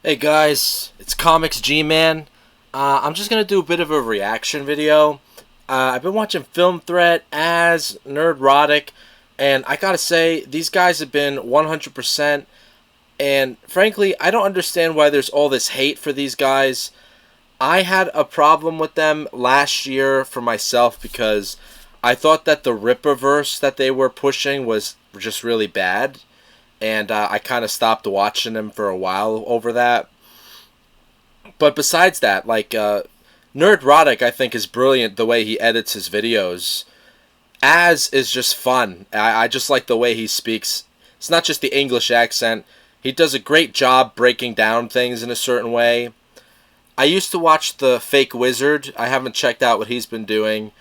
Hey guys, it's Comics G-Man. I'm just gonna do a bit of a reaction video. I've been watching Film Threat as Nerdrotic, and I gotta say, these guys have been 100%, and frankly, I don't understand why there's all this hate for these guys. I had a problem with them last year for myself because I thought that the Rippaverse that they were pushing was just really bad, and I kind of stopped watching them for a while over that. But besides that, Nerdrotic, I think is brilliant the way he edits his videos. Az is just fun. I just like the way he speaks. It's not just the English accent. He does a great job breaking down things in a certain way. I used to watch the Fake Wizard. I haven't checked out what he's been doing.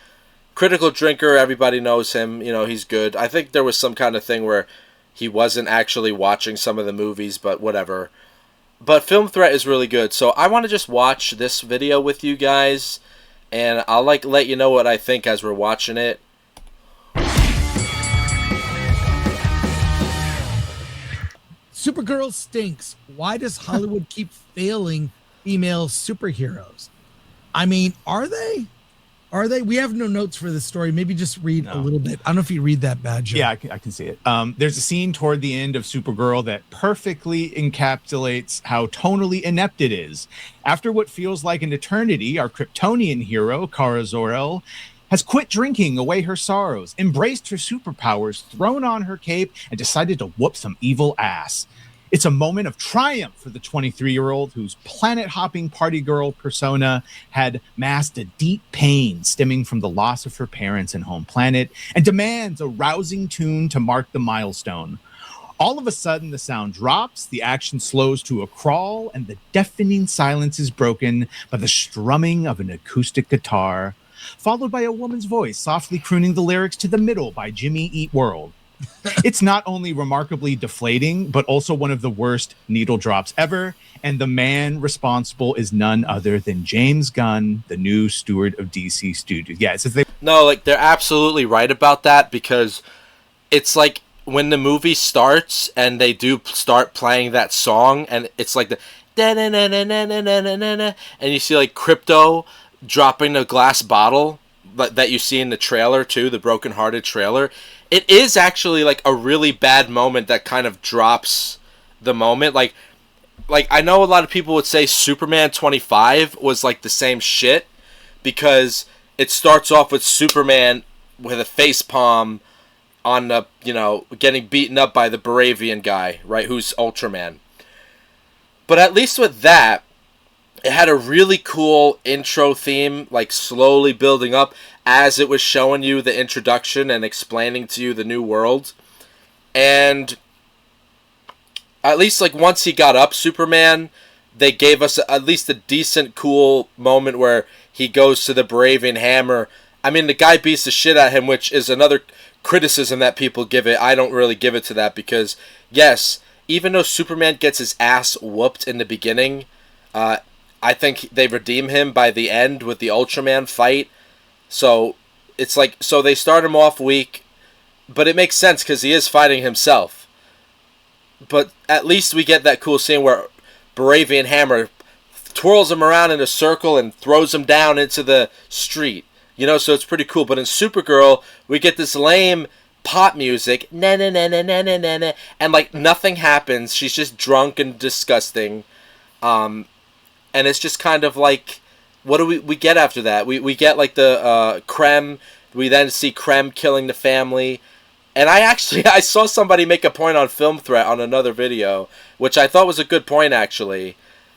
Critical Drinker, everybody knows him. You know, he's good. I think there was some kind of thing where he wasn't actually watching some of the movies, but whatever. But Film Threat is really good, so I want to just watch this video with you guys, and I'll let you know what I think as we're watching it. Supergirl stinks. Why does Hollywood keep failing female superheroes? I mean, are they? Are they? We have no notes for this story. Maybe just read a little bit. I don't know if you read that bad, Joe. Yeah, I can see it. There's a scene toward the end of Supergirl that perfectly encapsulates how tonally inept it is. After what feels like an eternity, our Kryptonian hero, Kara Zor-El, has quit drinking away her sorrows, embraced her superpowers, thrown on her cape, and decided to whoop some evil ass. It's a moment of triumph for the 23-year-old whose planet-hopping party girl persona had masked a deep pain stemming from the loss of her parents and home planet and demands a rousing tune to mark the milestone. All of a sudden, the sound drops, the action slows to a crawl, and the deafening silence is broken by the strumming of an acoustic guitar, followed by a woman's voice softly crooning the lyrics to The Middle by Jimmy Eat World. It's not only remarkably deflating, but also one of the worst needle drops ever. And the man responsible is none other than James Gunn, the new steward of DC Studios. Yeah, it says No, they're absolutely right about that, because it's like when the movie starts and they do start playing that song, and it's like the and you see like Crypto dropping a glass bottle that you see in the trailer too, the broken-hearted trailer. It is actually like a really bad moment that kind of drops the moment. Like I know a lot of people would say Superman 25 was like the same shit, because it starts off with Superman with a face palm on the, getting beaten up by the Baravian guy, right, who's Ultraman. But at least with that, it had a really cool intro theme, like slowly building up as it was showing you the introduction and explaining to you the new world. And at least like once he got up, Superman, they gave us at least a decent, cool moment where he goes to the Baravian hammer. I mean, the guy beats the shit out of him, which is another criticism that people give it. I don't really give it to that, because, yes, even though Superman gets his ass whooped in the beginning, I think they redeem him by the end with the Ultraman fight. So it's like, so they start him off weak, but it makes sense because he is fighting himself. But at least we get that cool scene where Baravian Hammer twirls him around in a circle and throws him down into the street. So it's pretty cool. But in Supergirl, we get this lame pop music, na na na na na na na, and like nothing happens. She's just drunk and disgusting. And it's just kind of like, what do we get after that? We get like the Krem. We then see Krem killing the family. And I saw somebody make a point on Film Threat on another video, which I thought was a good point actually,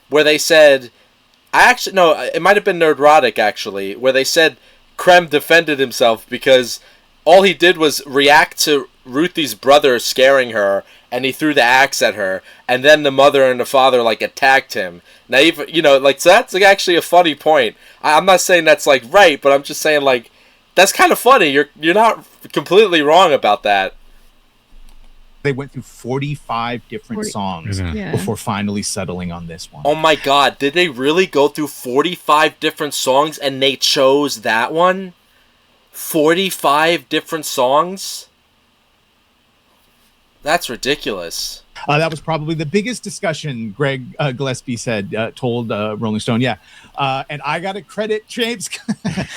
where they said, it might have been Nerdrotic actually, where they said Krem defended himself because all he did was react to Ruthie's brother scaring her, and he threw the axe at her, and then the mother and the father attacked him. Now, even so that's actually a funny point. I'm not saying that's right, but I'm just saying that's kind of funny. You're not completely wrong about that. They went through 45 different songs before finally settling on this one. Oh my God, did they really go through 45 different songs and they chose that one? 45 different songs? That's ridiculous. That was probably the biggest discussion, Greg Gillespie told Rolling Stone. Yeah. And I got to credit James.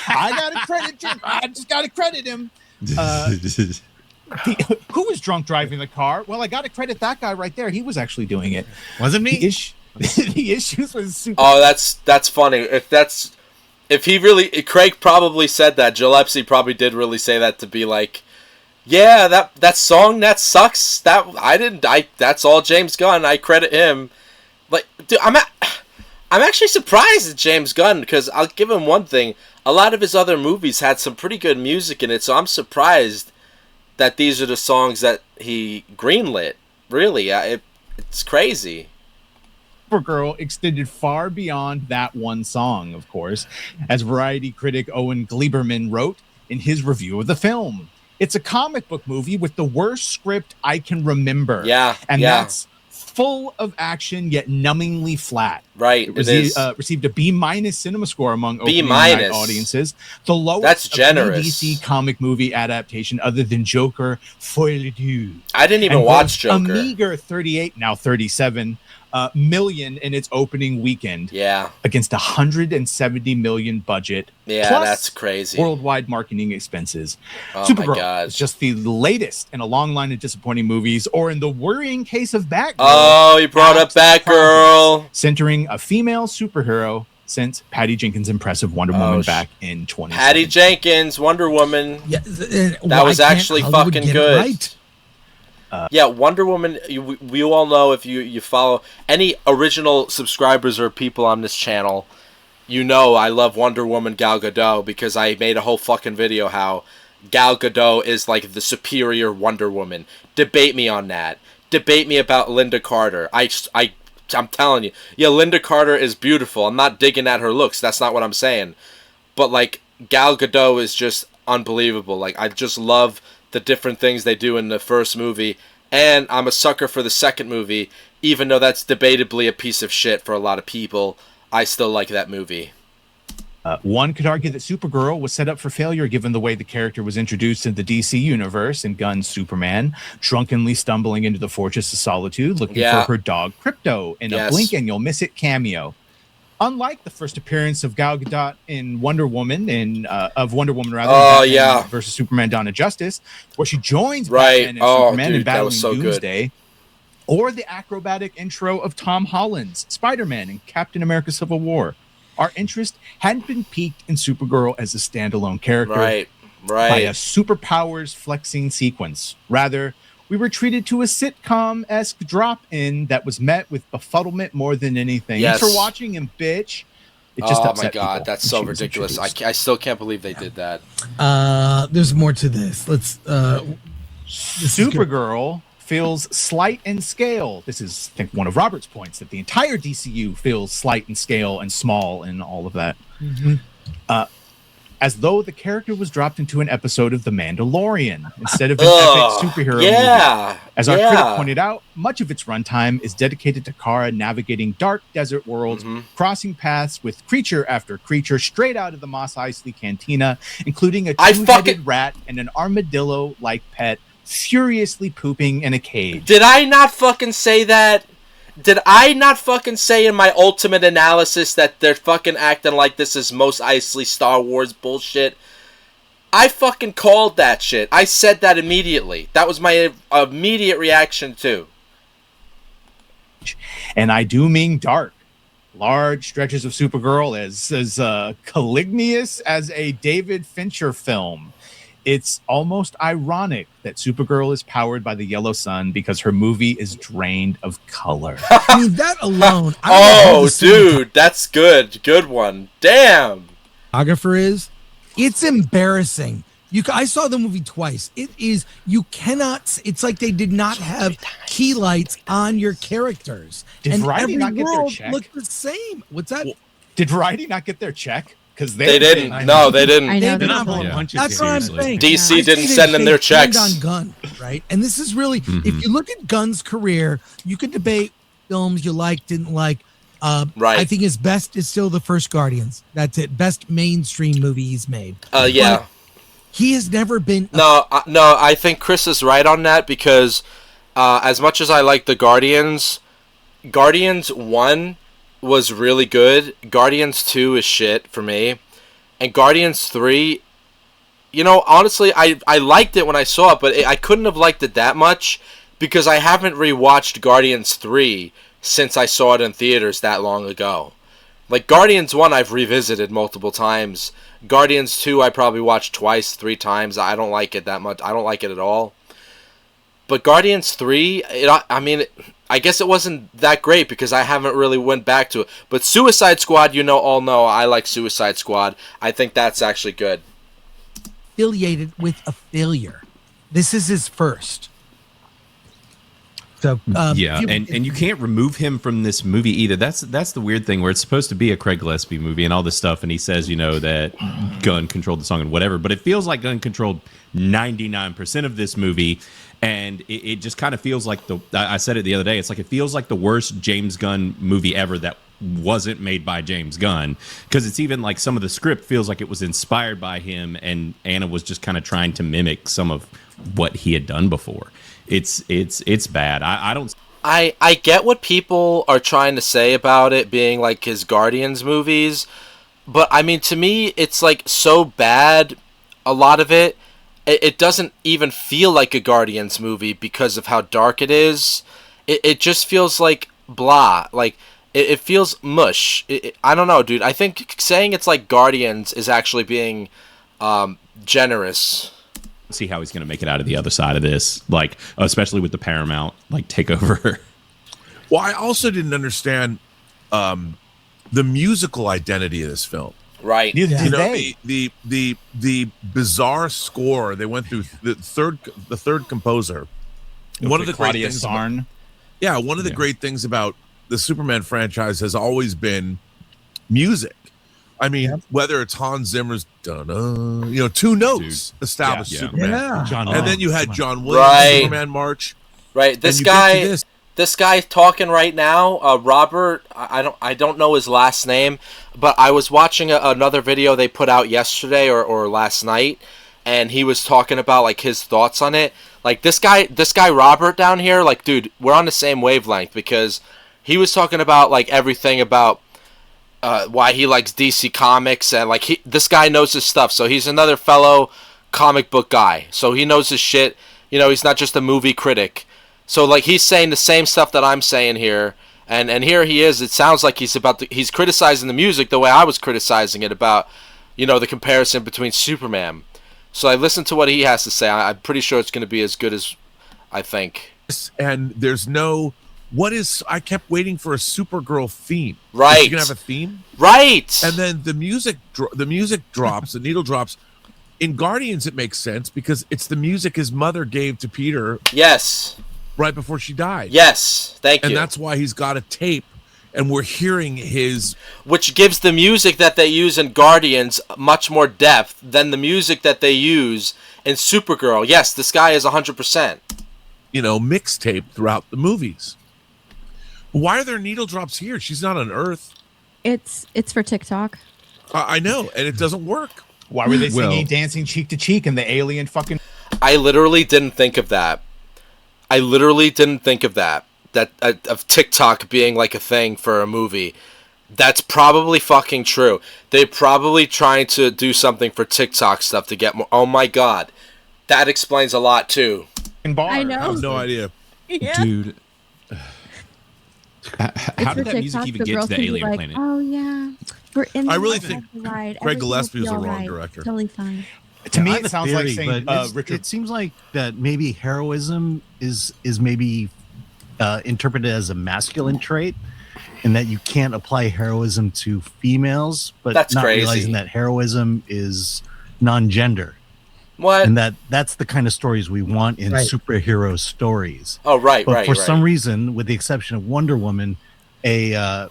I got to credit James. I just got to credit him. Who was drunk driving the car? Well, I got to credit that guy right there. He was actually doing it. Wasn't me? The issues was super. Oh, that's funny. If he really, Craig probably said that. Gillespie probably did really say that to be like, yeah, that song that sucks. That's all James Gunn. I credit him. Like, dude, I'm actually surprised at James Gunn because I'll give him one thing. A lot of his other movies had some pretty good music in it, so I'm surprised that these are the songs that he greenlit. Really, it's crazy. Supergirl extended far beyond that one song, of course, as Variety critic Owen Gleiberman wrote in his review of the film. It's a comic book movie with the worst script I can remember. Yeah, and that's full of action yet numbingly flat. Right, it received a B- cinema score among opening night audiences. The lowest that's generous. DC comic movie adaptation other than Joker, Folie Dieu. I didn't even watch Joker. A meager 38, now 37 million in its opening weekend. Yeah. Against 170 million budget. Yeah, plus that's crazy. Worldwide marketing expenses. Oh Supergirl my God. is just the latest in a long line of disappointing movies, or in the worrying case of Batgirl. Oh, you brought up Batgirl. Centering a female superhero since Patty Jenkins' impressive Wonder Woman back in 2020. Patty Jenkins, Wonder Woman. Yeah, that was actually fucking good. Right? Yeah, Wonder Woman, we all know if you follow any original subscribers or people on this channel, you know I love Wonder Woman Gal Gadot because I made a whole fucking video how Gal Gadot is like the superior Wonder Woman. Debate me on that. Debate me about Linda Carter. I'm telling you. Yeah, Linda Carter is beautiful. I'm not digging at her looks. That's not what I'm saying. But like Gal Gadot is just unbelievable. Like I just love the different things they do in the first movie, and I'm a sucker for the second movie, even though that's debatably a piece of shit for a lot of people. I still like that movie. One could argue that Supergirl was set up for failure given the way the character was introduced in the DC universe in Gunn's Superman, drunkenly stumbling into the Fortress of Solitude looking for her dog Krypto in a blink and you'll miss it cameo. Unlike the first appearance of Gal Gadot in Wonder Woman, Batman versus Superman: Dawn of Justice, where she joins Batman and Superman in battling Doomsday, or the acrobatic intro of Tom Holland's Spider-Man in Captain America: Civil War, our interest hadn't been piqued in Supergirl as a standalone character by a superpowers flexing sequence. Rather, we were treated to a sitcom-esque drop-in that was met with befuddlement more than anything. Yes. Thanks for watching him, bitch. It just oh my God, that's so ridiculous. I still can't believe they did that. There's more to this. Supergirl feels slight in scale. This is, I think, one of Robert's points, that the entire DCU feels slight in scale and small and all of that. Mm-hmm. As though the character was dropped into an episode of The Mandalorian instead of an epic superhero movie. As our critic pointed out, much of its runtime is dedicated to Kara navigating dark desert worlds, crossing paths with creature after creature straight out of the Mos Eisley Cantina, including a two-headed rat and an armadillo-like pet furiously pooping in a cage. Did I not fucking say that? Did I not fucking say in my ultimate analysis that they're fucking acting like this is Mos Eisley Star Wars bullshit? I fucking called that shit. I said that immediately. That was my immediate reaction too. And I do mean dark. Large stretches of Supergirl as calignious as a David Fincher film. It's almost ironic that Supergirl is powered by the yellow sun because her movie is drained of color. I mean, that alone. Dude, that's good. Good one. Damn. Photographer is. It's embarrassing. I saw the movie twice. It is. You cannot. It's like they did not have key lights on your characters. Did Variety not get their check? Look the same. What's that? Did Variety not get their check? Because they didn't. No, they didn't. They're not pulling punches. That's what I'm saying. DC didn't send them their checks. On Gunn, right? And this is really, if you look at Gunn's career, you could debate films you like, didn't like. Right. I think his best is still The First Guardians. That's it. Best mainstream movie he's made. Yeah. But he has never been. No. I think Chris is right on that because As much as I like the Guardians, Guardians 1 was really good. Guardians 2 is shit for me. And Guardians 3, you know, honestly, I liked it when I saw it, but I couldn't have liked it that much because I haven't rewatched Guardians 3 since I saw it in theaters that long ago. Like, Guardians 1 I've revisited multiple times. Guardians 2 I probably watched twice, 3 times. I don't like it that much. I don't like it at all. But Guardians 3, I guess it wasn't that great because I haven't really went back to it. But Suicide Squad, all know I like Suicide Squad. I think that's actually good. Affiliated with a failure. This is his first. So and you can't remove him from this movie either. That's the weird thing where it's supposed to be a Craig Gillespie movie and all this stuff, and he says that Gunn controlled the song and whatever, but it feels like Gunn controlled 99% of this movie, and it just kind of feels like I said it the other day. It's like it feels like the worst James Gunn movie ever that wasn't made by James Gunn, because it's even like some of the script feels like it was inspired by him, and Anna was just kind of trying to mimic some of what he had done before. It's bad. I get what people are trying to say about it being like his Guardians movies, but I mean, to me, it's like so bad, a lot of it doesn't even feel like a Guardians movie because of how dark it is. It just feels like blah. Like, it feels mush. I don't know, dude. I think saying it's like Guardians is actually being generous. See how he's going to make it out of the other side of this, like especially with the Paramount takeover. Well, I also didn't understand the musical identity of this film. Right. The bizarre score they went through. The third composer. One of the Claudia great things. Sarn. One of the great things about the Superman franchise has always been music. I mean, whether it's Hans Zimmer's "Dun-dun," 2 notes established Superman, and then you had John Williams' Superman March. Right. This guy talking right now, Robert. I don't know his last name, but I was watching another video they put out yesterday or last night, and he was talking about like his thoughts on it. Like this guy Robert down here, like, dude, we're on the same wavelength because he was talking about like everything about. Why he likes DC Comics, and like this guy knows his stuff. So he's another fellow comic book guy. So he knows his shit. He's not just a movie critic. So like he's saying the same stuff that I'm saying here, and here he is. It sounds like he's criticizing the music the way I was criticizing it about, the comparison between Superman. So I listened to what he has to say. I'm pretty sure it's going to be as good as I think. And there's no. I kept waiting for a Supergirl theme. Right. Is she gonna have a theme? Right. And then the music drops, the needle drops. In Guardians, it makes sense because it's the music his mother gave to Peter. Yes. Right before she died. Yes. Thank you. And that's why he's got a tape, and we're hearing his. Which gives the music that they use in Guardians much more depth than the music that they use in Supergirl. Yes, this guy is 100%. Mixtape throughout the movies. Why are there needle drops here? She's not on Earth. It's for TikTok. I know, and it doesn't work. Why were they singing "Dancing Cheek to Cheek" and the alien fucking? I literally didn't think of that. That of TikTok being like a thing for a movie. That's probably fucking true. They're probably trying to do something for TikTok stuff to get more. Oh my god, that explains a lot too. I know. I have no idea, dude. How did that music even get to the alien planet? Oh yeah, we're in. I really think Craig Gillespie was the wrong director. Totally fine. To me, it sounds like saying, Richard. It seems like that maybe heroism is maybe interpreted as a masculine trait, and that you can't apply heroism to females, but that's not crazy. Realizing that heroism is non-gender. What? And that's the kind of stories we want in superhero stories. Oh, right, but right. For some reason, with the exception of Wonder Woman, a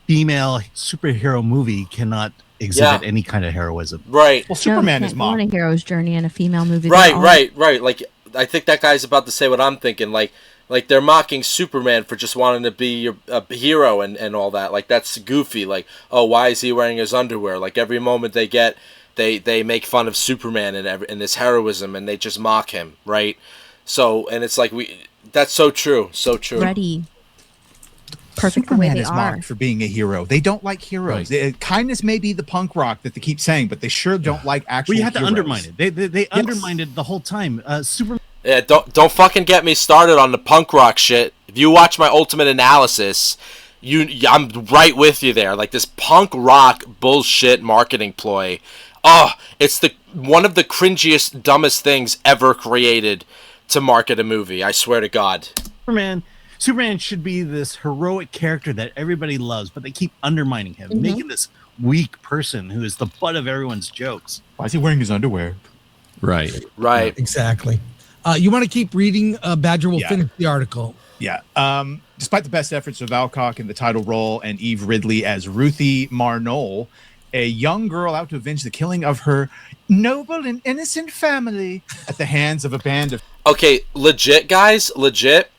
female superhero movie cannot exhibit any kind of heroism. Right. Well, Superman is mocked. A hero's journey in a female movie. Right. Like, I think that guy's about to say what I'm thinking. Like they're mocking Superman for just wanting to be a hero and all that. Like, that's goofy. Like, oh, why is he wearing his underwear? Like, every moment they get, they make fun of Superman and his heroism, and they just mock him, right? So, and it's like that's so true, so true. Ready. Perfect the way Superman they is are. mocked for being a hero. They don't like heroes. Kindness may be the punk rock that they keep saying, but they sure don't like actual Well, you have to heroes. undermine it. They undermined it the whole time. Superman. Yeah, don't fucking get me started on the punk rock shit. If you watch my Ultimate Analysis, I'm right with you there. Like this punk rock bullshit marketing ploy. Oh, it's one of the cringiest, dumbest things ever created to market a movie. I swear to God. Superman should be this heroic character that everybody loves, but they keep undermining him, making this weak person who is the butt of everyone's jokes. Why is he wearing his underwear? Right. Exactly. You want to keep reading? Badger will finish the article. Yeah. Despite the best efforts of Alcock in the title role and Eve Ridley as Ruthie Marnol, a young girl out to avenge the killing of her noble and innocent family at the hands of a band of... Okay, legit, guys, legit.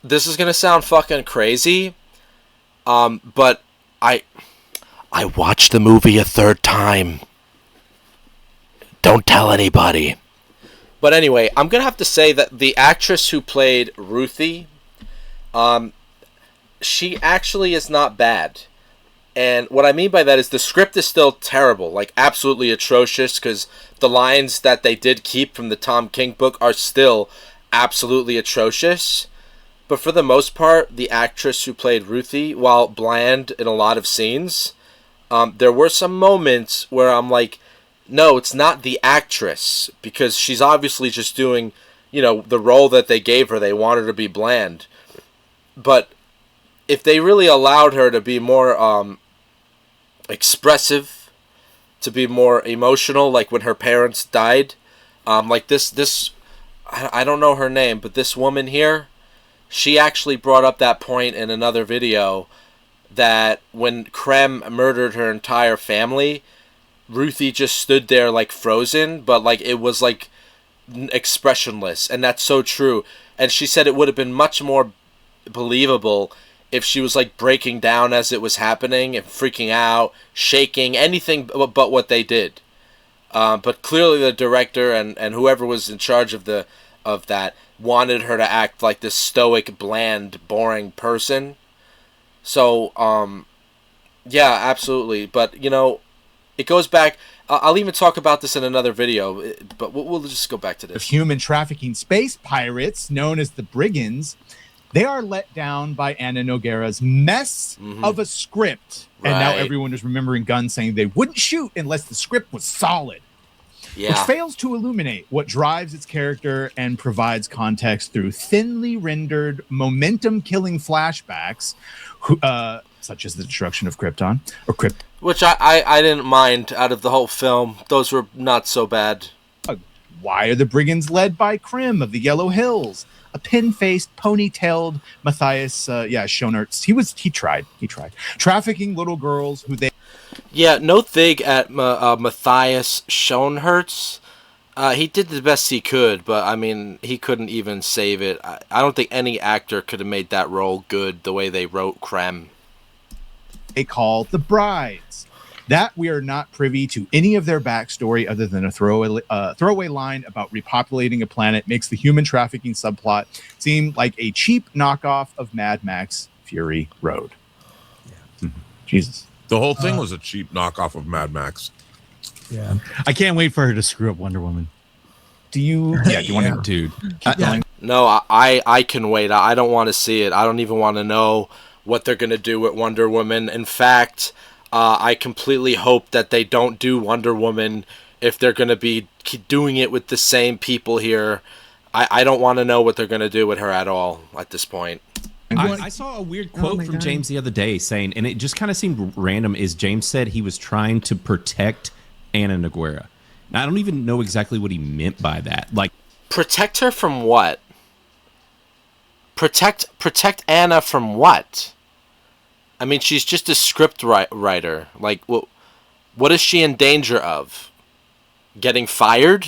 This is gonna sound fucking crazy, but I watched the movie a third time. Don't tell anybody. But anyway, I'm gonna have to say that the actress who played Ruthie, she actually is not bad. And what I mean by that is the script is still terrible, like absolutely atrocious, because the lines that they did keep from the Tom King book are still absolutely atrocious. But for the most part, the actress who played Ruthie, while bland in a lot of scenes, there were some moments where I'm like, no, it's not the actress, because she's obviously just doing, the role that they gave her. They want her to be bland. But if they really allowed her to be more expressive, to be more emotional, like when her parents died, like this, I don't know her name, but this woman here, she actually brought up that point in another video that when Krem murdered her entire family, Ruthie just stood there like frozen, but like it was like expressionless, and that's so true. And she said it would have been much more believable if she was like breaking down as it was happening and freaking out, shaking, anything but what they did. But clearly the director and whoever was in charge of that wanted her to act like this stoic, bland, boring person. So, yeah, absolutely. But, it goes back... I'll even talk about this in another video, but we'll just go back to this. Human trafficking space pirates, known as the Brigands, they are let down by Anna Nogueira's mess of a script. And now everyone is remembering Gunn saying they wouldn't shoot unless the script was solid. Yeah. Which fails to illuminate what drives its character and provides context through thinly rendered, momentum-killing flashbacks, such as the destruction of Krypton. Which I didn't mind out of the whole film. Those were not so bad. Why are the Brigands led by Krim of the Yellow Hills? A pin-faced, ponytailed Matthias, Schoenaerts. He tried. Trafficking little girls who they... Yeah, no thing at Matthias Schoenaerts. He did the best he could, but I mean, he couldn't even save it. I don't think any actor could have made that role good the way they wrote Krem. They call the brides. That we are not privy to any of their backstory other than a throwaway line about repopulating a planet makes the human trafficking subplot seem like a cheap knockoff of Mad Max Fury Road. Yeah. Jesus. The whole thing was a cheap knockoff of Mad Max. Yeah. I can't wait for her to screw up Wonder Woman. Do you want to... Dude. No, I can wait. I don't want to see it. I don't even want to know what they're going to do with Wonder Woman. In fact, I completely hope that they don't do Wonder Woman if they're going to be doing it with the same people here. I don't want to know what they're going to do with her at all at this point. I saw a weird quote from James the other day saying, and it just kind of seemed random, is James said he was trying to protect Anna Nogueira. Now, I don't even know exactly what he meant by that. Like, protect her from what? Protect Anna from what? I mean, she's just a script writer. Like, what is she in danger of? Getting fired?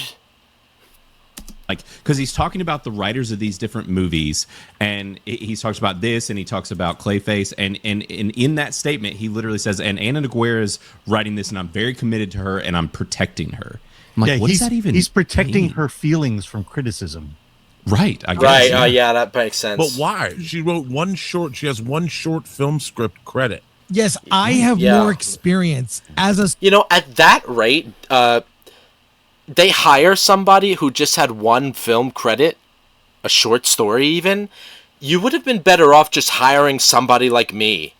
Like, because he's talking about the writers of these different movies, and he talks about this, and he talks about Clayface, and in that statement, he literally says, and Anna Nogueira is writing this, and I'm very committed to her, and I'm protecting her. I'm like, what does that even He's protecting mean? her feelings from criticism. Right. I guess, Right. Yeah, that makes sense. But why? She has one short film script credit. Yes, I have more experience as a. At that rate, they hire somebody who just had one film credit, a short story even. You would have been better off just hiring somebody like me,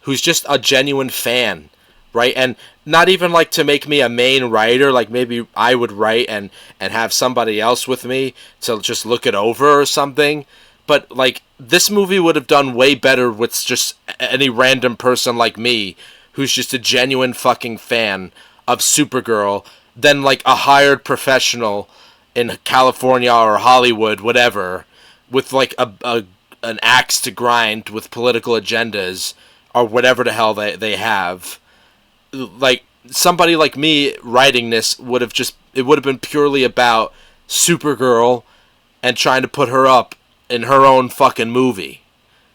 who's just a genuine fan, right? And not even like to make me a main writer, like maybe I would write and have somebody else with me to just look it over or something. But like this movie would have done way better with just any random person like me, who's just a genuine fucking fan of Supergirl, than like a hired professional in California or Hollywood, whatever, with like an axe to grind with political agendas or whatever the hell they have. Like somebody like me writing this would have been purely about Supergirl and trying to put her up in her own fucking movie.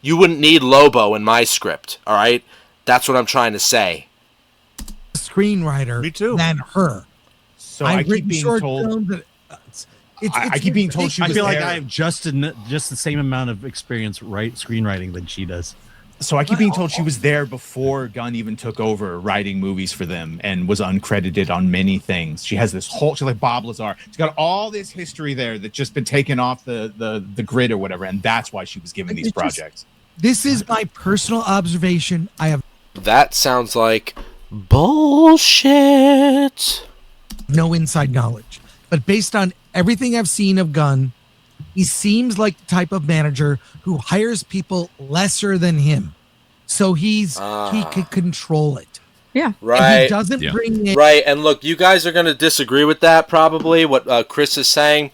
You wouldn't need Lobo in my script, all right? That's what I'm trying to say. Screenwriter Me too. Than her. So I keep being told. I keep being told she was I feel like there. I have just the same amount of experience screenwriting than she does. So I keep being told she was there before Gunn even took over writing movies for them and was uncredited on many things. She has this whole, she's like Bob Lazar. She's got all this history there that's just been taken off the grid or whatever, and that's why she was given these projects. This is my personal observation. I have That sounds like bullshit. no inside knowledge, but based on everything I've seen of Gunn, he seems like the type of manager who hires people lesser than him, so he can control it. Yeah. Right. And he doesn't bring in. Right, and look, you guys are going to disagree with that probably, what Chris is saying,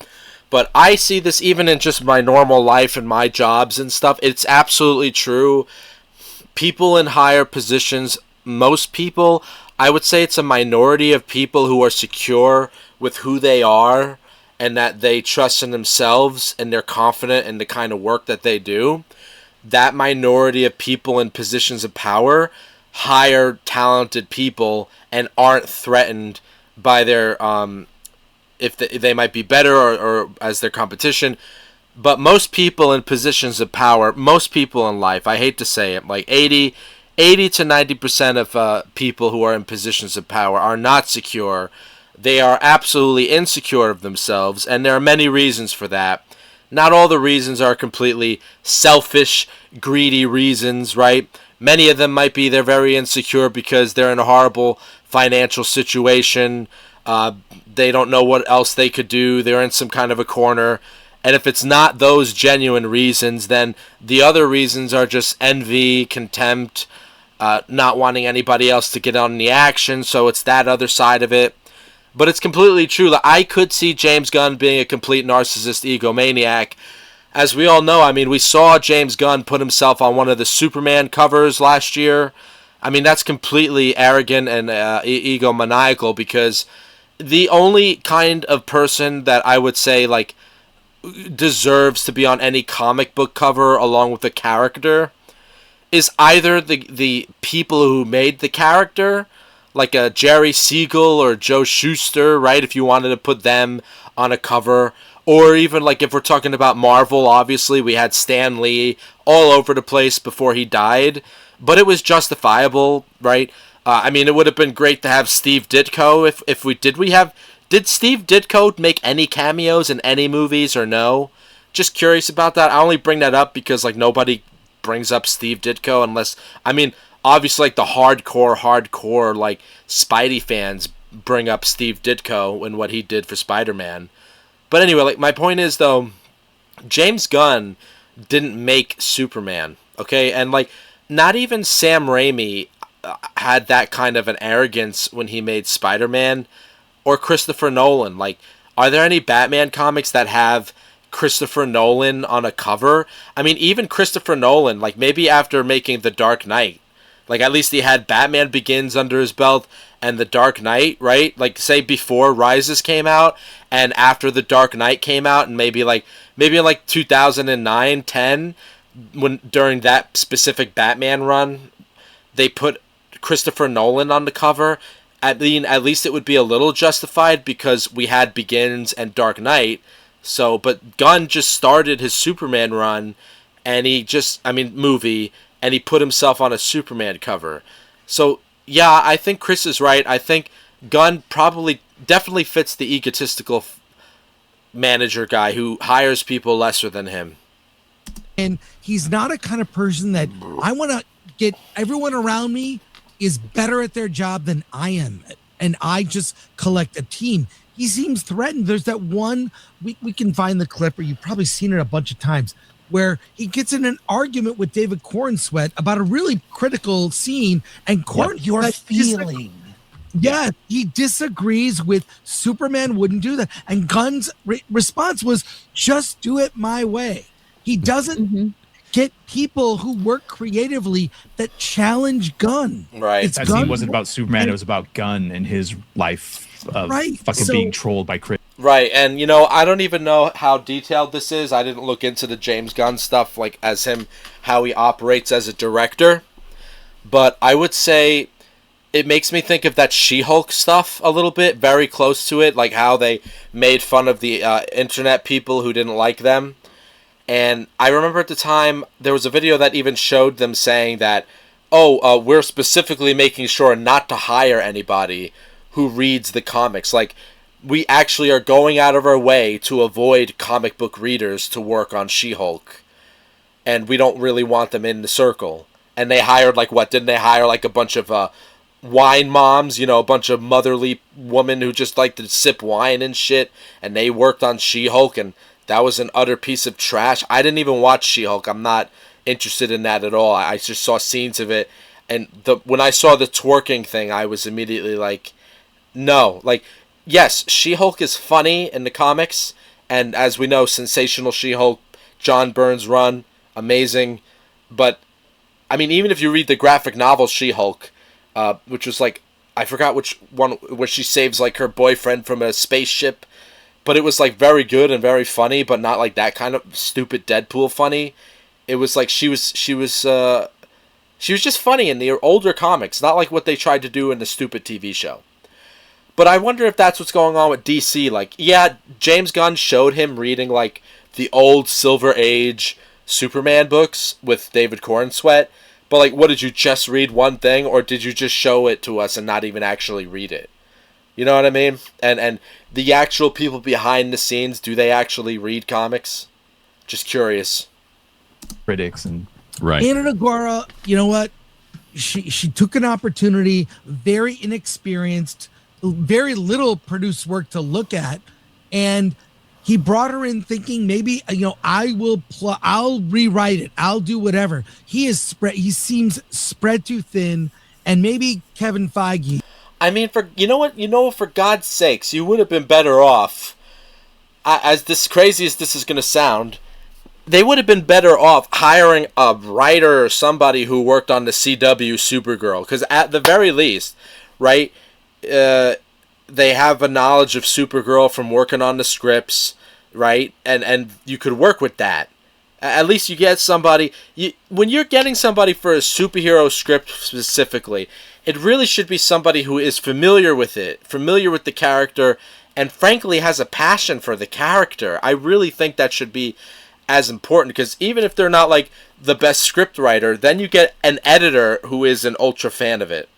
but I see this even in just my normal life and my jobs and stuff. It's absolutely true. People in higher positions, most people, I would say it's a minority of people who are secure with who they are and that they trust in themselves and they're confident in the kind of work that they do. That minority of people in positions of power hire talented people and aren't threatened by their if they might be better or as their competition. But most people in positions of power, most people in life, I hate to say it, like 80 to 90% of people who are in positions of power are not secure. They are absolutely insecure of themselves, and there are many reasons for that. Not all the reasons are completely selfish, greedy reasons, right? Many of them might be they're very insecure because they're in a horrible financial situation. They don't know what else they could do. They're in some kind of a corner. And if it's not those genuine reasons, then the other reasons are just envy, contempt, not wanting anybody else to get on the action. So it's that other side of it. But it's completely true. I could see James Gunn being a complete narcissist egomaniac. As we all know, I mean, we saw James Gunn put himself on one of the Superman covers last year. I mean, that's completely arrogant and egomaniacal, because the only kind of person that I would say, like, deserves to be on any comic book cover along with the character is either the people who made the character, like a Jerry Siegel or Joe Shuster, right? If you wanted to put them on a cover, or even like if we're talking about Marvel, obviously we had Stan Lee all over the place before he died, but it was justifiable, right? I mean, it would have been great to have Steve Ditko if we did. Did Steve Ditko make any cameos in any movies or no? Just curious about that. I only bring that up because like nobody brings up Steve Ditko unless, I mean, obviously, like the hardcore, like Spidey fans bring up Steve Ditko and what he did for Spider-Man. But anyway, like my point is though, James Gunn didn't make Superman, okay? And like not even Sam Raimi had that kind of an arrogance when he made Spider-Man, or Christopher Nolan. Like, are there any Batman comics that have Christopher Nolan on a cover? I mean, even Christopher Nolan, like maybe after making The Dark Knight, like at least he had Batman Begins under his belt and The Dark Knight, right? Like say before Rises came out and after The Dark Knight came out, and maybe in like 2009, 10, when during that specific Batman run, they put Christopher Nolan on the cover. I mean, at least it would be a little justified because we had Begins and Dark Knight. So, but Gunn just started his Superman run, and movie, and he put himself on a Superman cover. So, yeah, I think Chris is right. I think Gunn definitely fits the egotistical manager guy who hires people lesser than him. And he's not a kind of person that I want to get everyone around me is better at their job than I am. And I just collect a team. He seems threatened. There's that one, we can find the clip, or you've probably seen it a bunch of times, where he gets in an argument with David Cornsweet about a really critical scene. And what you're feeling. Yeah, he disagrees with Superman wouldn't do that. And Gunn's response was, just do it my way. He doesn't get people who work creatively that challenge Gunn. Right. That scene wasn't about Superman. It was about Gunn and his life of being trolled by Chris. Right. And, I don't even know how detailed this is. I didn't look into the James Gunn stuff, like as him, how he operates as a director. But I would say it makes me think of that She-Hulk stuff a little bit, very close to it, like how they made fun of the internet people who didn't like them. And I remember at the time, there was a video that even showed them saying that, we're specifically making sure not to hire anybody who reads the comics. Like, we actually are going out of our way to avoid comic book readers to work on She-Hulk. And we don't really want them in the circle. And they hired, didn't they hire, a bunch of wine moms, a bunch of motherly women who just like to sip wine and shit, and they worked on She-Hulk, and that was an utter piece of trash. I didn't even watch She-Hulk. I'm not interested in that at all. I just saw scenes of it, and when I saw the twerking thing, I was immediately like, no. Yes, She-Hulk is funny in the comics, and as we know, Sensational She-Hulk, John Byrne's run, amazing, but, even if you read the graphic novel She-Hulk, which was I forgot which one, where she saves her boyfriend from a spaceship, but it was very good and very funny, but not that kind of stupid Deadpool funny. It was she was just funny in the older comics, not like what they tried to do in the stupid TV show. But I wonder if that's what's going on with DC. Yeah, James Gunn showed him reading the old Silver Age Superman books with David Cornsweet. But what did you just read one thing, or did you just show it to us and not even actually read it? You know what I mean? And the actual people behind the scenes, do they actually read comics? Just curious. Critics and right. Ana Nagara, you know what? She took an opportunity, very inexperienced, very little produced work to look at, and he brought her in thinking maybe, I'll rewrite it. I'll do whatever. He seems spread too thin, and maybe Kevin Feige. For God's sakes, you would have been better off, as crazy as this is going to sound, they would have been better off hiring a writer or somebody who worked on the CW Supergirl. Because at the very least, right, they have a knowledge of Supergirl from working on the scripts, right? And you could work with that. At least you get somebody. When you're getting somebody for a superhero script specifically, it really should be somebody who is familiar with it, familiar with the character, and frankly has a passion for the character. I really think that should be as important, because even if they're not the best script writer, then you get an editor who is an ultra fan of it.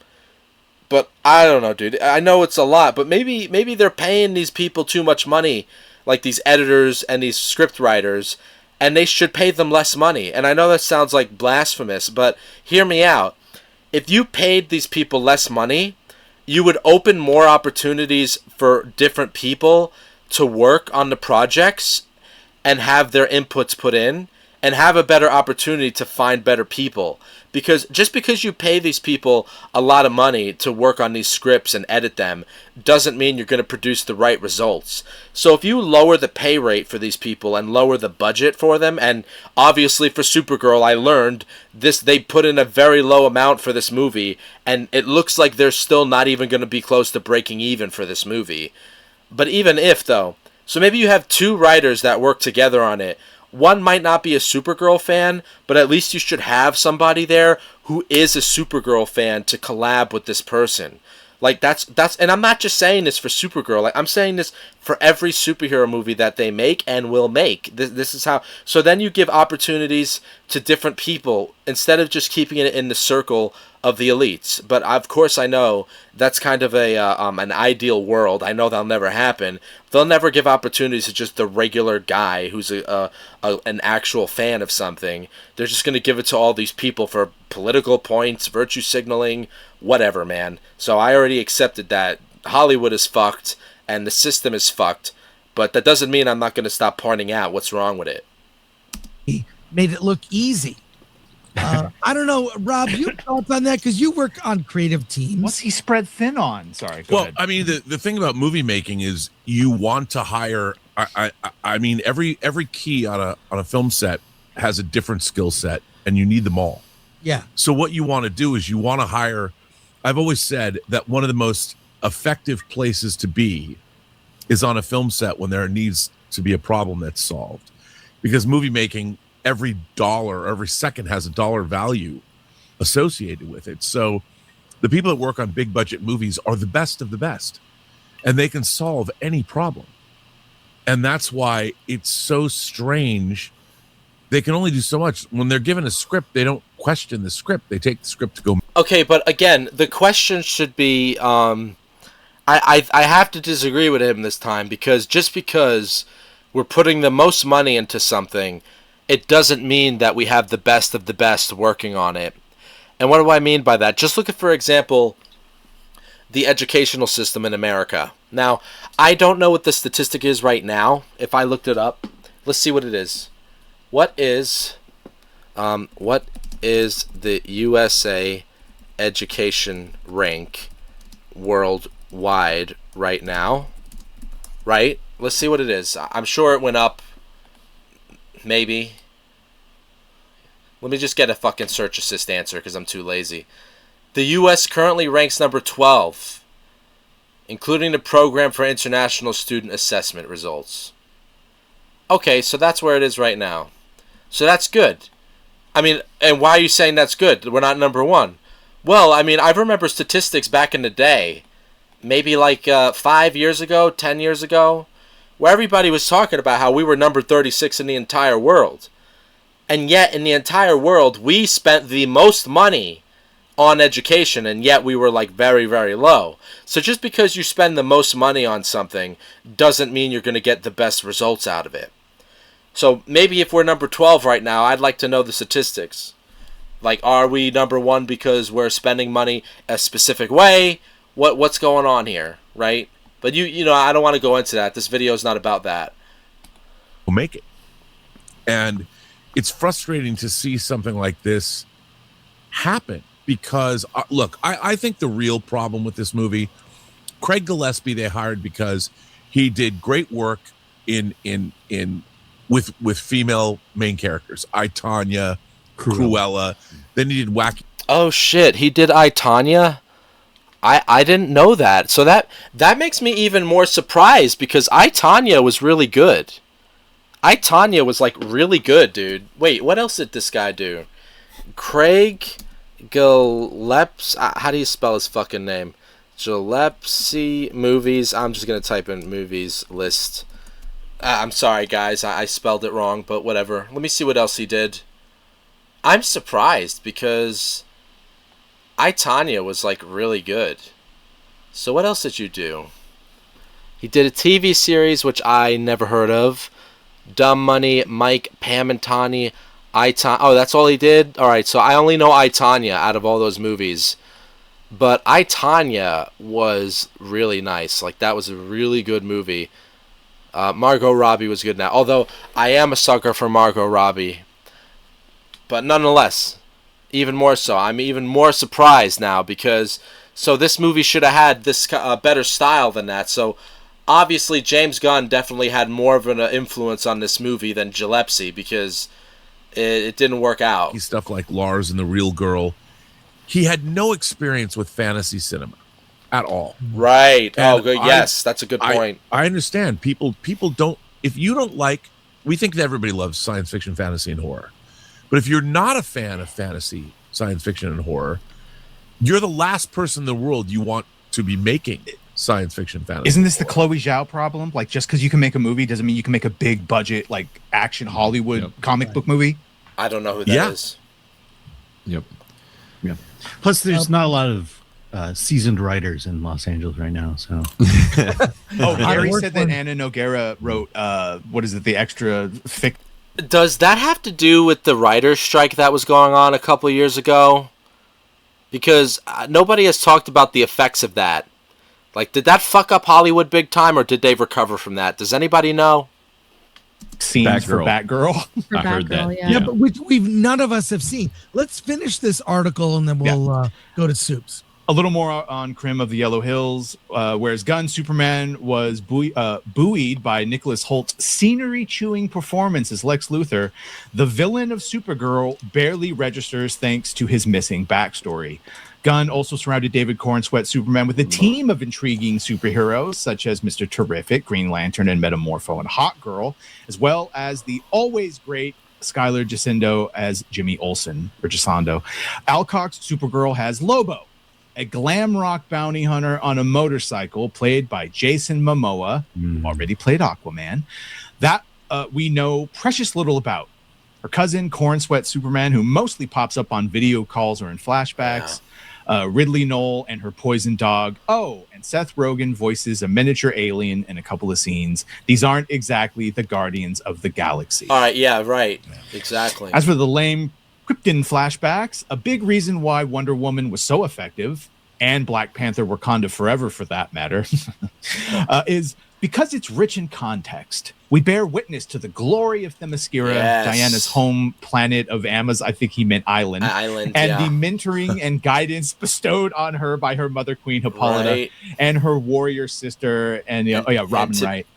But I don't know, dude. I know it's a lot, but maybe they're paying these people too much money, these editors and these script writers, and they should pay them less money. And I know that sounds blasphemous, but hear me out. If you paid these people less money, you would open more opportunities for different people to work on the projects and have their inputs put in, and have a better opportunity to find better people. Because just because you pay these people a lot of money to work on these scripts and edit them doesn't mean you're going to produce the right results. So if you lower the pay rate for these people and lower the budget for them, and obviously for Supergirl I learned this, they put in a very low amount for this movie, and it looks like they're still not even going to be close to breaking even for this movie. But even if though, so maybe you have two writers that work together on it. One might not be a Supergirl fan, but at least you should have somebody there who is a Supergirl fan to collab with this person. Like that's and I'm not just saying this for Supergirl. Like I'm saying this for every superhero movie that they make and will make. This is how. So then you give opportunities to different people instead of just keeping it in the circle of the elites. But of course I know that's kind of a an ideal world. I know that'll never happen. They'll never give opportunities to just the regular guy who's an actual fan of something. They're just going to give it to all these people for political points, virtue signaling, whatever, man. So I already accepted that Hollywood is fucked and the system is fucked, but that doesn't mean I'm not going to stop pointing out what's wrong with it. He made it look easy. I don't know, Rob, you thoughts on that? Because you work on creative teams. What's he spread thin on? Sorry. Go ahead. I mean, the thing about movie making is you want to hire. I mean, every key on a film set has a different skill set, and you need them all. Yeah. So what you want to do is you want to hire. I've always said that one of the most effective places to be is on a film set when there needs to be a problem that's solved, because movie making, every dollar, every second has a dollar value associated with it. So the people that work on big budget movies are the best of the best, and they can solve any problem. And that's why it's so strange. They can only do so much. When they're given a script, they don't question the script. They take the script to go. Okay, but again, the question should be, I have to disagree with him this time, because just because we're putting the most money into something, it doesn't mean that we have the best of the best working on it. And what do I mean by that? Just look at, for example, the educational system in America. Now, I don't know what the statistic is right now. If I looked it up, let's see what it is. What is the USA education rank worldwide right now? Right? Let's see what it is. I'm sure it went up. Maybe. Let me just get a fucking search assist answer because I'm too lazy. The U.S. currently ranks number 12, including the Program for International Student Assessment results. Okay, so that's where it is right now. So that's good. I mean, and why are you saying that's good? We're not number one. Well, I mean, I remember statistics back in the day, maybe like 5 years ago, 10 years ago, where everybody was talking about how we were number 36 in the entire world. And yet, in the entire world, we spent the most money on education, and yet we were like very, very low. So just because you spend the most money on something doesn't mean you're going to get the best results out of it. So maybe if we're number 12 right now, I'd like to know the statistics. Like, are we number one because we're spending money a specific way? What's going on here, right? But you know, I don't want to go into that. This video is not about that. We'll make it. And it's frustrating to see something like this happen because, look, I think the real problem with this movie, Craig Gillespie they hired because he did great work with female main characters. I, Tonya, Cruella. Then he did Wacky. Oh shit, he did I, Tonya? I didn't know that. So that makes me even more surprised because I, Tonya was really good. I, Tonya was like really good, dude. Wait, what else did this guy do? Craig Gillespie. How do you spell his fucking name? Gillespie movies. I'm just gonna type in movies list. I'm sorry, guys. I spelled it wrong, but whatever. Let me see what else he did. I'm surprised because I, Tonya was like really good. So what else did you do? He did a TV series which I never heard of. Dumb Money, Mike, Pam and Tawny, I, Tonya. Oh, that's all he did? Alright, so I only know I, Tonya out of all those movies. But I, Tonya was really nice. Like, that was a really good movie. Margot Robbie was good now. Although, I am a sucker for Margot Robbie. But nonetheless, even more so. I'm even more surprised now because... So this movie should have had this better style than that. So... Obviously, James Gunn definitely had more of an influence on this movie than Gillespie because it didn't work out. He's stuff like Lars and the Real Girl. He had no experience with fantasy cinema at all. Right. And good. Yes, that's a good point. I understand. People don't... If you don't like... We think that everybody loves science fiction, fantasy, and horror. But if you're not a fan of fantasy, science fiction, and horror, you're the last person in the world you want to be making science fiction fantasy. Isn't this the Chloe Zhao problem? Like, just because you can make a movie doesn't mean you can make a big budget, like action Hollywood comic book movie. I don't know who that is. Yep. Yeah. Plus, there's not a lot of seasoned writers in Los Angeles right now. So, Gary said that Anna Noguera wrote what is it? The extra fic. Does that have to do with the writer's strike that was going on a couple of years ago? Because nobody has talked about the effects of that. Like, did that fuck up Hollywood big time, or did they recover from that? Does anybody know? Scenes for Batgirl. I heard that. Yeah, but we've none of us have seen. Let's finish this article and then we'll go to Soups. A little more on Crim of the Yellow Hills, whereas Gunn Superman was buoyed by Nicholas Holt's scenery-chewing performance as Lex Luthor. The villain of Supergirl barely registers thanks to his missing backstory. Gunn also surrounded David Cornsweet Superman with a team of intriguing superheroes such as Mr. Terrific, Green Lantern, and Metamorpho and Hawkgirl, as well as the always great Skylar Gisondo as Jimmy Olsen, or Gisondo. Alcock's Supergirl has Lobo, a glam rock bounty hunter on a motorcycle played by Jason Momoa, who already played Aquaman, that we know precious little about. Her cousin, Cornsweet Superman, who mostly pops up on video calls or in flashbacks. Ridley Knoll and her poison dog. Oh, and Seth Rogen voices a miniature alien in a couple of scenes. These aren't exactly the Guardians of the Galaxy. All right, yeah, right. Exactly. As for the lame Krypton flashbacks, a big reason why Wonder Woman was so effective, and Black Panther Wakanda Forever for that matter, is because it's rich in context. We bear witness to the glory of Themyscira, Diana's home planet of Amaz. I think he meant island. And the mentoring and guidance bestowed on her by her mother, Queen Hippolyta, and her warrior sister, and Robin Wright.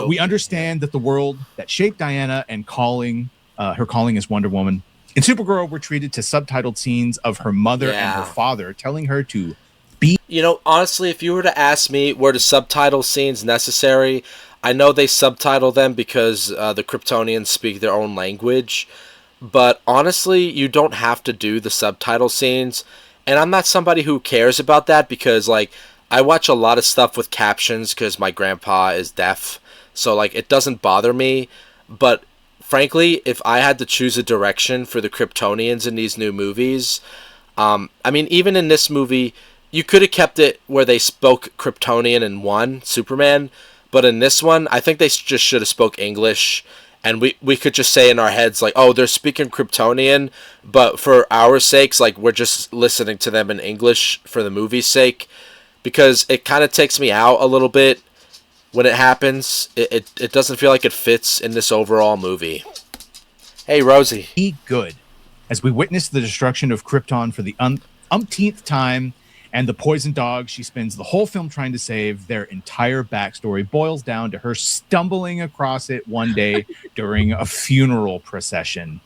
We understand that the world that shaped Diana and her calling as Wonder Woman. In Supergirl, we're treated to subtitled scenes of her mother and her father telling her to be. You know, honestly, if you were to ask me, were the subtitle scenes necessary? I know they subtitle them because the Kryptonians speak their own language, but honestly, you don't have to do the subtitle scenes, and I'm not somebody who cares about that because, like, I watch a lot of stuff with captions because my grandpa is deaf, so, like, it doesn't bother me, but frankly, if I had to choose a direction for the Kryptonians in these new movies, I mean, even in this movie, you could have kept it where they spoke Kryptonian in one, Superman, but in this one, I think they just should have spoke English, and we could just say in our heads, like, oh, they're speaking Kryptonian, but for our sakes, like, we're just listening to them in English for the movie's sake, because it kind of takes me out a little bit when it happens. It doesn't feel like it fits in this overall movie. Hey, Rosie. Be good. As we witness the destruction of Krypton for the umpteenth time, and the poison dog she spends the whole film trying to save, their entire backstory boils down to her stumbling across it one day during a funeral procession.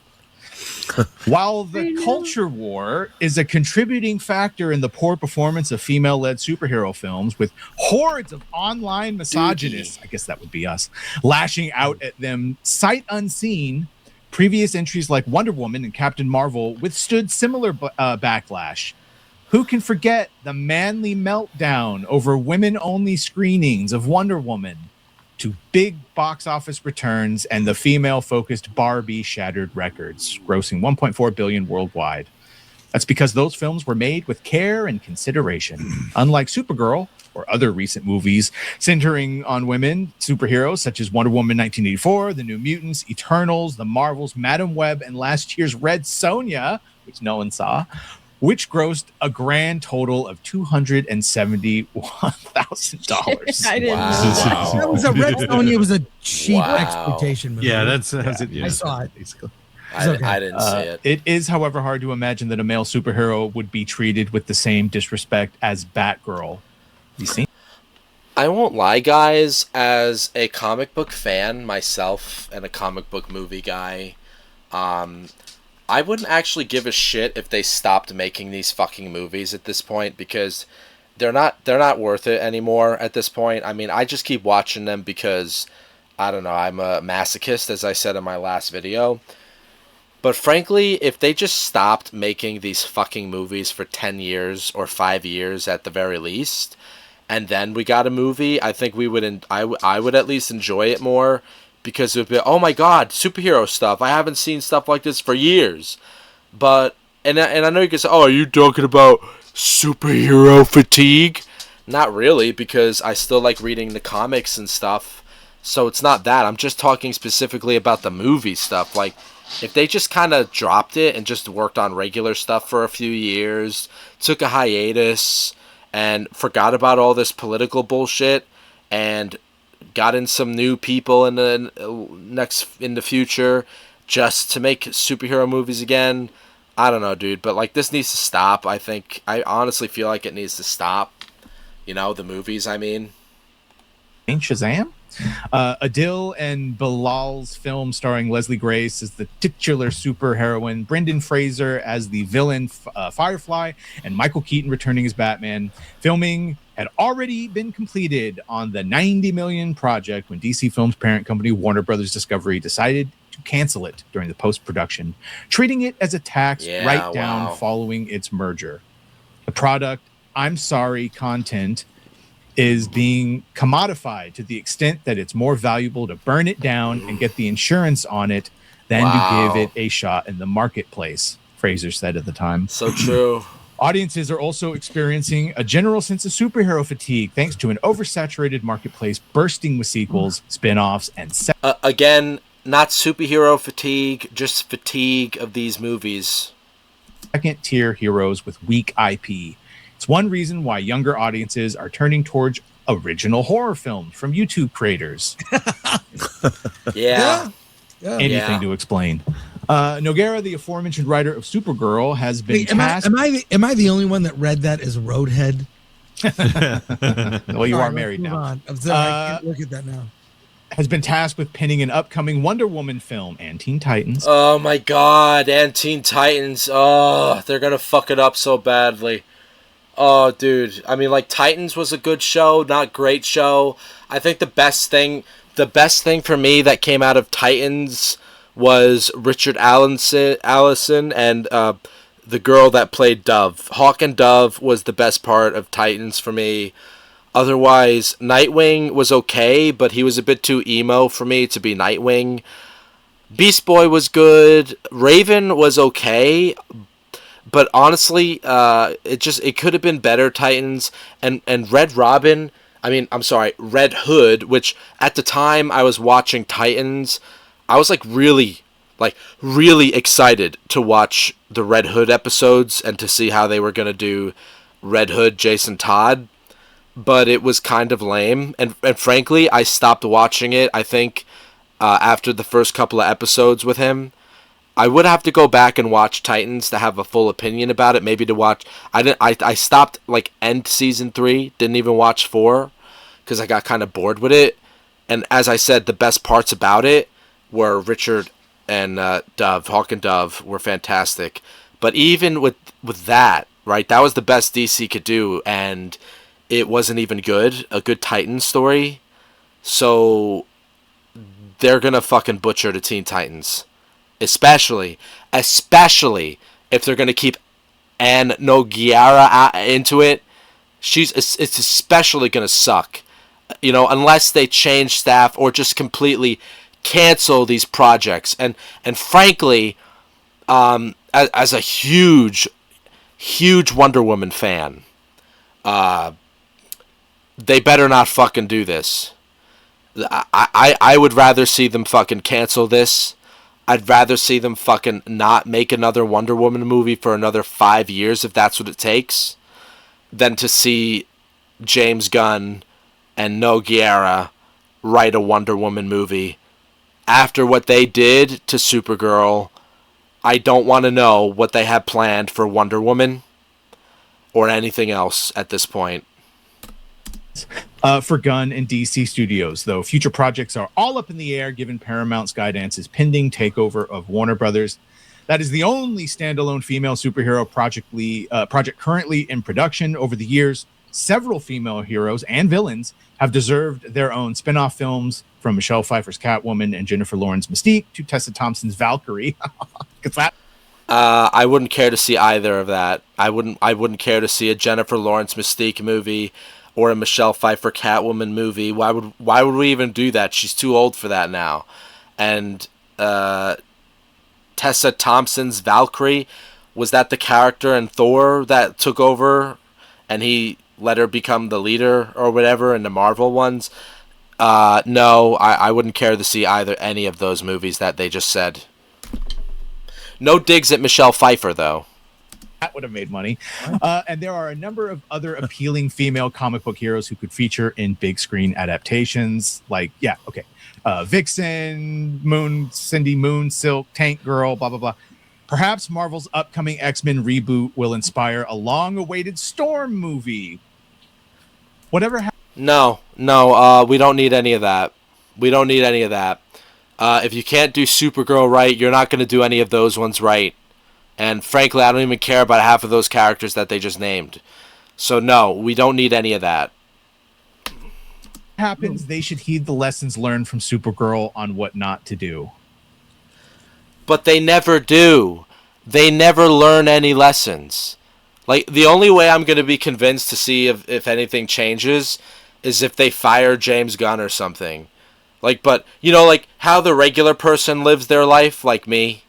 While the culture war is a contributing factor in the poor performance of female-led superhero films, with hordes of online misogynists, I guess that would be us, lashing out at them sight unseen, previous entries like Wonder Woman and Captain Marvel withstood similar backlash. Who can forget the manly meltdown over women-only screenings of Wonder Woman, to big box office returns and the female-focused Barbie shattered records, grossing $1.4 billion worldwide? That's because those films were made with care and consideration. Unlike Supergirl or other recent movies centering on women superheroes such as Wonder Woman 1984, The New Mutants, Eternals, The Marvels, Madam Web, and last year's Red Sonja, which no one saw, which grossed a grand total of $271,000. I didn't know Wow. That was a Red Sonja. It was a cheap Wow. exploitation movie. yeah, that's it. I saw it. Basically. I didn't see it. It is, however, hard to imagine that a male superhero would be treated with the same disrespect as Batgirl. You see? I won't lie, guys, as a comic book fan myself and a comic book movie guy, I wouldn't actually give a shit if they stopped making these fucking movies at this point, because they're not worth it anymore at this point. I mean, I just keep watching them because, I don't know, I'm a masochist, as I said in my last video. But frankly, if they just stopped making these fucking movies for 10 years or 5 years at the very least, and then we got a movie, I think we would I would at least enjoy it more, because it would be, oh my god, superhero stuff. I haven't seen stuff like this for years. But and I know you can say, oh, are you talking about superhero fatigue? Not really, because I still like reading the comics and stuff. So it's not that. I'm just talking specifically about the movie stuff. Like, if they just kind of dropped it and just worked on regular stuff for a few years, took a hiatus, and forgot about all this political bullshit, and got in some new people in the future just to make superhero movies again, I don't know, dude. But like, this needs to stop. I honestly feel like it needs to stop. You know, the movies, I mean. Shazam? Adil and Bilal's film starring Leslie Grace as the titular superheroine, Brendan Fraser as the villain Firefly, and Michael Keaton returning as Batman. Filming had already been completed on the $90 million project when DC Films' parent company Warner Brothers Discovery decided to cancel it during the post-production, treating it as a tax write-down following its merger. The product, I'm sorry, content is being commodified to the extent that it's more valuable to burn it down and get the insurance on it than to give it a shot in the marketplace, Fraser said at the time. So true. Audiences are also experiencing a general sense of superhero fatigue thanks to an oversaturated marketplace bursting with sequels, spin-offs, and again, not superhero fatigue, just fatigue of these movies. Second-tier heroes with weak IP. It's one reason why younger audiences are turning towards original horror films from YouTube creators. Anything to explain. Noguera, the aforementioned writer of Supergirl, has been tasked... Am I the only one that read that as Roadhead? Well, you are married now. I'm sorry, I can't look at that now. Has been tasked with penning an upcoming Wonder Woman film and Teen Titans. Oh my god, and Teen Titans. Oh, they're gonna fuck it up so badly. Oh, dude. I mean, like, Titans was a good show, not great show. I think the best thing for me that came out of Titans was Richard Allison and the girl that played Dove. Hawk and Dove was the best part of Titans for me. Otherwise, Nightwing was okay, but he was a bit too emo for me to be Nightwing. Beast Boy was good. Raven was okay. But honestly, it could have been better, Titans. And Red Hood, which at the time I was watching Titans, I was really excited to watch the Red Hood episodes and to see how they were going to do Red Hood Jason Todd. But it was kind of lame. And frankly, I stopped watching it, I think, after the first couple of episodes with him. I would have to go back and watch Titans to have a full opinion about it. Maybe to watch. I stopped end season 3. Didn't even watch 4 because I got kind of bored with it. And as I said, the best parts about it were Richard and Dove. Hawk and Dove were fantastic. But even with that, right, that was the best DC could do, and it wasn't even good. A good Titans story. So they're gonna fucking butcher the Teen Titans. Especially if they're going to keep Ann Noguera into it. It's especially going to suck. Unless they change staff or just completely cancel these projects. And frankly, as a huge Wonder Woman fan, they better not fucking do this. I would rather see them fucking cancel this. I'd rather see them fucking not make another Wonder Woman movie for another 5 years, if that's what it takes, than to see James Gunn and Noguera write a Wonder Woman movie. After what they did to Supergirl, I don't want to know what they have planned for Wonder Woman or anything else at this point. For Gunn and DC Studios, though, future projects are all up in the air given Paramount's Skydance's pending takeover of Warner Brothers. That is the only standalone female superhero project currently in production. Over the years, several female heroes and villains have deserved their own spin-off films, from Michelle Pfeiffer's Catwoman and Jennifer Lawrence's Mystique to Tessa Thompson's Valkyrie. I wouldn't care to see either of that. I wouldn't care to see a Jennifer Lawrence Mystique movie or a Michelle Pfeiffer Catwoman movie. Why would we even do that? She's too old for that now. And Tessa Thompson's Valkyrie, was that the character in Thor that took over and he let her become the leader or whatever in the Marvel ones? No, I wouldn't care to see any of those movies that they just said. No digs at Michelle Pfeiffer, though. That would have made money. And there are a number of other appealing female comic book heroes who could feature in big screen adaptations. Like, Vixen, Cindy Moon, Silk, Tank Girl, blah, blah, blah. Perhaps Marvel's upcoming X-Men reboot will inspire a long-awaited Storm movie. Whatever happens. No, we don't need any of that. If you can't do Supergirl right, you're not going to do any of those ones right. And frankly, I don't even care about half of those characters that they just named. So no, we don't need any of that. Happens, they should heed the lessons learned from Supergirl on what not to do. But they never do. They never learn any lessons. Like, the only way I'm going to be convinced to see if anything changes is if they fire James Gunn or something. Like, but, like how the regular person lives their life, like me.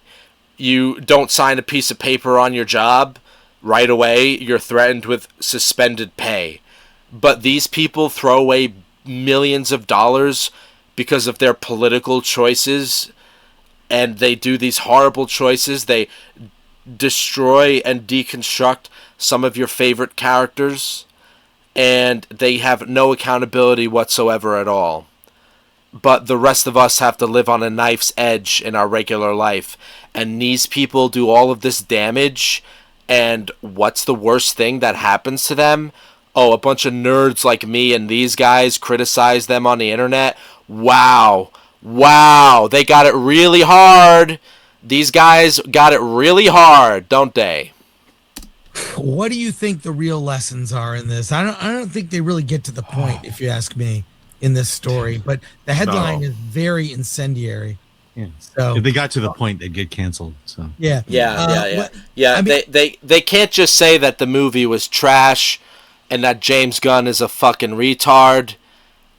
You don't sign a piece of paper on your job right away. You're threatened with suspended pay. But these people throw away millions of dollars because of their political choices. And they do these horrible choices. They destroy and deconstruct some of your favorite characters. And they have no accountability whatsoever at all. But the rest of us have to live on a knife's edge in our regular life. And these people do all of this damage. And what's the worst thing that happens to them? Oh, a bunch of nerds like me and these guys criticize them on the internet. Wow. They got it really hard. These guys got it really hard, don't they? What do you think the real lessons are in this? I don't think they really get to the point, if you ask me, in this story. But the headline is very incendiary. Yeah. So if they got to the point, they'd get canceled. So Yeah. I mean, they can't just say that the movie was trash and that James Gunn is a fucking retard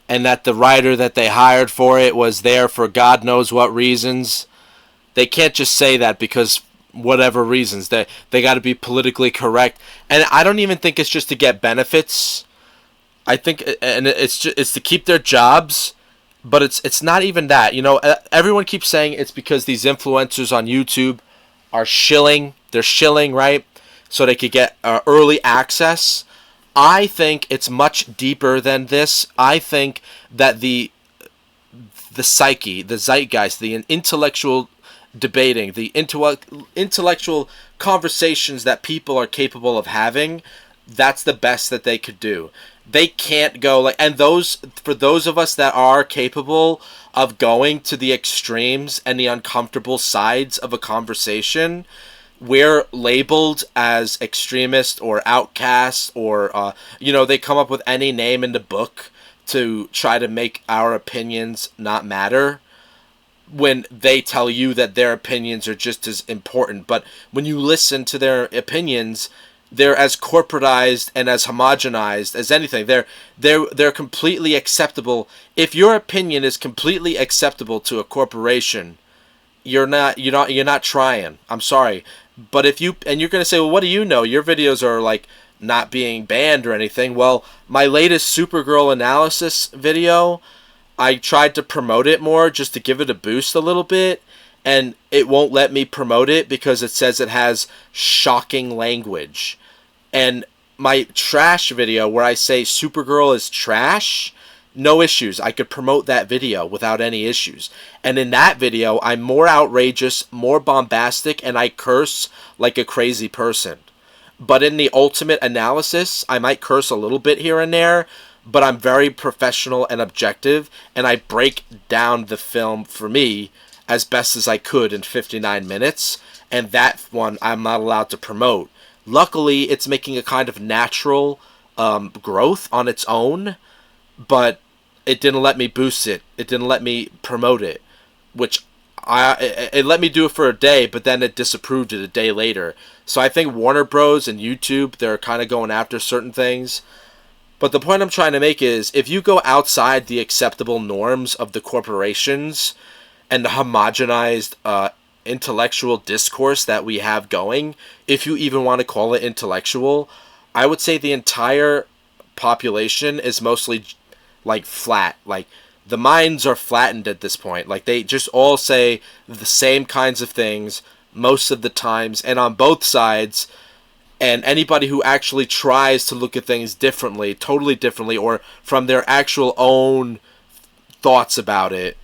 and that the writer that they hired for it was there for God knows what reasons. They can't just say that because whatever reasons. They got to be politically correct. And I don't even think it's just to get benefits. I think and it's to keep their jobs, but it's not even that. Everyone keeps saying it's because these influencers on YouTube are shilling. They're shilling, right? So they could get early access. I think it's much deeper than this. I think that the psyche, the zeitgeist, the intellectual debating, the intellectual conversations that people are capable of having, that's the best that they could do. They can't go for those of us that are capable of going to the extremes and the uncomfortable sides of a conversation, we're labeled as extremist or outcast or they come up with any name in the book to try to make our opinions not matter, when they tell you that their opinions are just as important. But when you listen to their opinions, they're as corporatized and as homogenized as anything. They're completely acceptable. If your opinion is completely acceptable to a corporation, you're not trying. I'm sorry. But you're going to say, well, what do you know? Your videos are like not being banned or anything. Well, my latest Supergirl analysis video, I tried to promote it more just to give it a boost a little bit, and it won't let me promote it because it says it has shocking language. And my trash video where I say Supergirl is trash, no issues. I could promote that video without any issues. And in that video, I'm more outrageous, more bombastic, and I curse like a crazy person. But in the ultimate analysis, I might curse a little bit here and there, but I'm very professional and objective, and I break down the film for me as best as I could in 59 minutes, and that one I'm not allowed to promote. Luckily, it's making a kind of natural growth on its own, but it didn't let me boost it. It didn't let me promote it, which it let me do it for a day, but then it disapproved it a day later. So I think Warner Bros. And YouTube, they're kind of going after certain things. But the point I'm trying to make is, if you go outside the acceptable norms of the corporations and the homogenized intellectual discourse that we have going, if you even want to call it intellectual, I would say the entire population is mostly like flat. Like, the minds are flattened at this point. Like, they just all say the same kinds of things most of the times, and on both sides. And anybody who actually tries to look at things differently, totally differently, or from their actual own thoughts about it,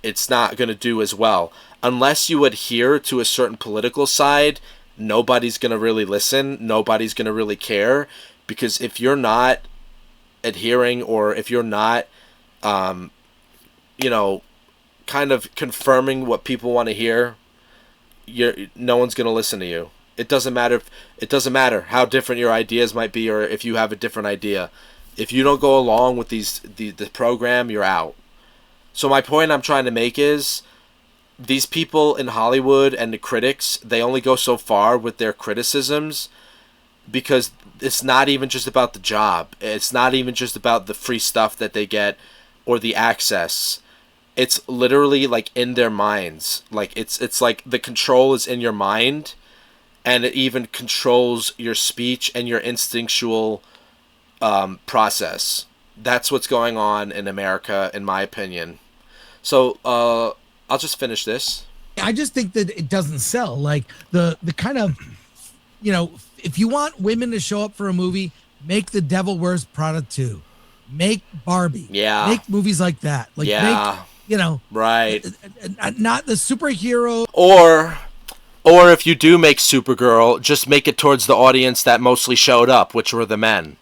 it's not going to do as well. Unless you adhere to a certain political side, nobody's going to really listen. Nobody's going to really care. Because if you're not adhering, or if you're not, kind of confirming what people want to hear, no one's going to listen to you. It doesn't matter how different your ideas might be, or if you have a different idea. If you don't go along with the program, you're out. So my point I'm trying to make is, these people in Hollywood and the critics, they only go so far with their criticisms, because it's not even just about the job. It's not even just about the free stuff that they get or the access. It's literally like in their minds. Like it's like the control is in your mind. And it even controls your speech and your instinctual process. That's what's going on in America, in my opinion. So I'll just finish this. I just think that it doesn't sell. Like the kind of, if you want women to show up for a movie, make The Devil Wears Prada 2. Make Barbie. Yeah. Make movies like that. Like, yeah. Right. Not the superhero. Or if you do make Supergirl, just make it towards the audience that mostly showed up, which were the men.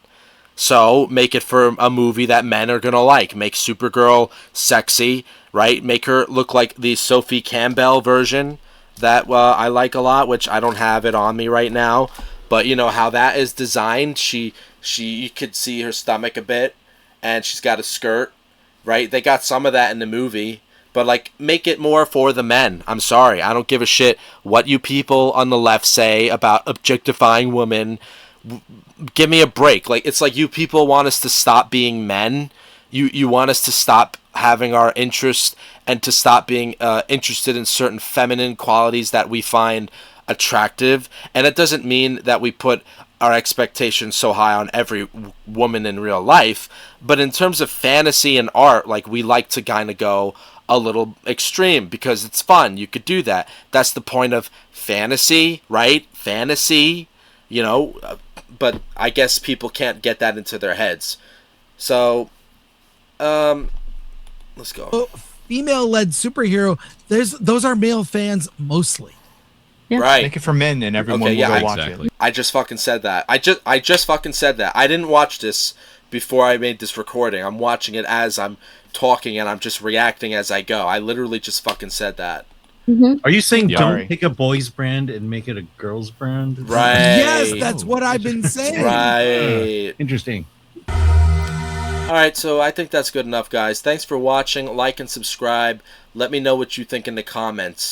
So make it for a movie that men are going to like. Make Supergirl sexy, right? Make her look like the Sophie Campbell version that I like a lot, which I don't have it on me right now. But you know how that is designed. You could see her stomach a bit, and she's got a skirt, right? They got some of that in the movie. But, like, make it more for the men. I'm sorry. I don't give a shit what you people on the left say about objectifying women. Give me a break. Like, it's like you people want us to stop being men. You want us to stop having our interests and to stop being interested in certain feminine qualities that we find attractive. And it doesn't mean that we put our expectations so high on every woman in real life. But in terms of fantasy and art, like, we like to kind of go a little extreme because it's fun. You could do that. That's the point of fantasy, right? Fantasy, but I guess people can't get that into their heads. So, let's go. Female-led superhero. Those are male fans mostly. Yeah. Right. Make it for men, and everyone will go watch it. I just fucking said that. I just fucking said that. I didn't watch this before I made this recording. I'm watching it as I'm talking, and I'm just reacting as I go. I literally just fucking said that. Mm-hmm. Are you saying don't take a boys brand and make it a girls brand? Right. Yes, that's what I've been saying. Right. Interesting. All right, so I think that's good enough, guys. Thanks for watching. Like and subscribe. Let me know what you think in the comments.